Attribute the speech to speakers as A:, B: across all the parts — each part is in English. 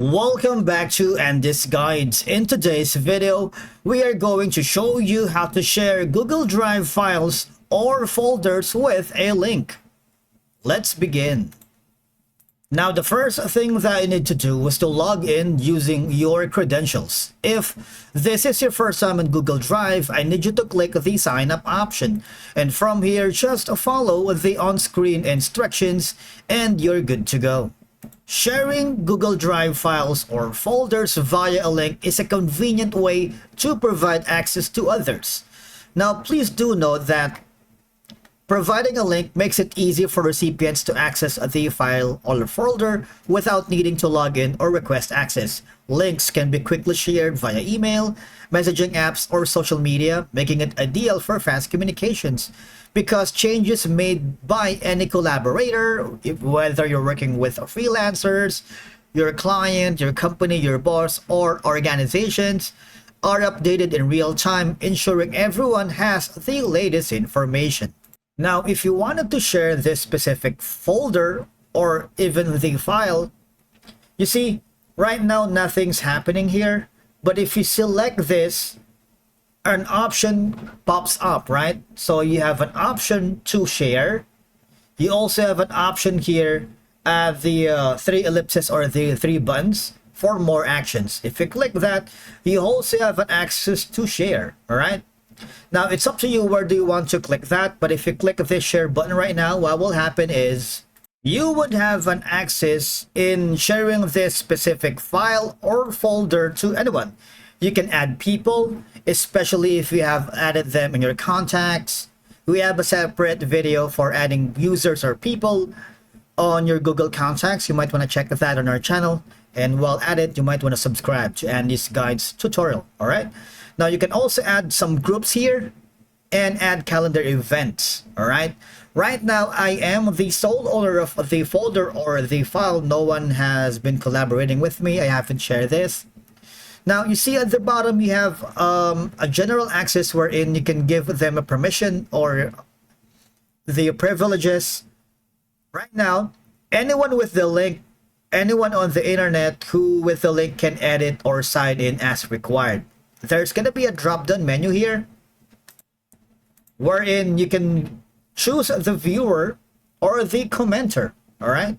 A: Welcome back to Andy's Guides. In today's video, we are going to show you how to share Google Drive files or folders with a link. Let's begin. Now, the first thing that you need to do is to log in using your credentials. If this is your first time in Google Drive, I need you to click the sign up option. And from here, just follow the on-screen instructions and you're good to go. Sharing Google Drive files or folders via a link is a convenient way to provide access to others. Now, please do note that providing a link makes it easy for recipients to access the file or folder without needing to log in or request access. Links can be quickly shared via email, messaging apps, or social media, making it ideal for fast communications. Because changes made by any collaborator, whether you're working with freelancers, your client, your company, your boss, or organizations, are updated in real time, ensuring everyone has the latest information. Now, if you wanted to share this specific folder or even the file, you see, right now nothing's happening here. But if you select this, an option pops up, right? So you have an option to share. You also have an option here at the three ellipses or the three buttons for more actions. If you click that, you also have an access to share, all right? Now, it's up to you where do you want to click that, but if you click this share button right now, what will happen is you would have an access in sharing this specific file or folder to anyone. You can add people, especially if you have added them in your contacts. We have a separate video for adding users or people on your Google contacts. You might want to check that on our channel. And while at it, you might want to subscribe to Andy's Guides tutorial. All right. Now, you can also add some groups here and add calendar events. All right. Right now, I am the sole owner of the folder or the file. No one has been collaborating with me. I haven't shared this. Now, you see at the bottom, you have a general access wherein you can give them a permission or the privileges. Right now, anyone with the link, anyone on the internet who with the link can edit or sign in as required. There's going to be a drop-down menu here wherein you can choose the viewer or the commenter, all right?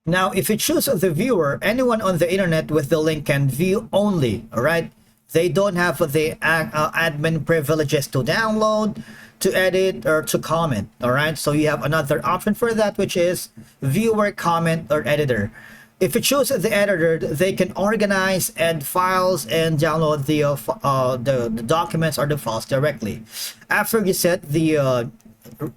A: Now, if you choose the viewer, anyone on the internet with the link can view only, all right? They don't have the admin privileges to download, to edit, or to comment, all right? So you have another option for that, which is viewer, comment, or editor. If you choose the editor, they can organize, add files, and download the documents or the files directly. After you set the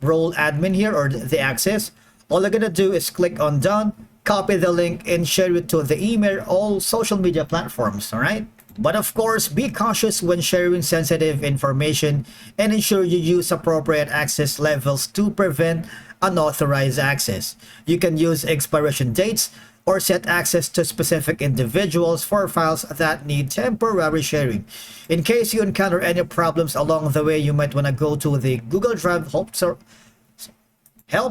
A: role admin here or the access, all you're gonna do is click on done, copy the link, and share it to the email, all social media platforms, all right? But of course, be cautious when sharing sensitive information and ensure you use appropriate access levels to prevent unauthorized access. You can use expiration dates or set access to specific individuals for files that need temporary sharing. In case you encounter any problems along the way, you might want to go to the Google Drive Help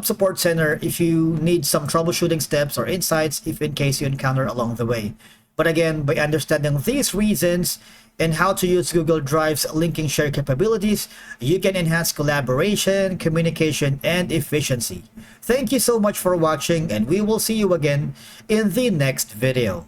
A: Support Center if you need some troubleshooting steps or insights if in case you encounter along the way. But again, by understanding these reasons and how to use Google Drive's linking share capabilities, you can enhance collaboration, communication, and efficiency. Thank you so much for watching, and we will see you again in the next video.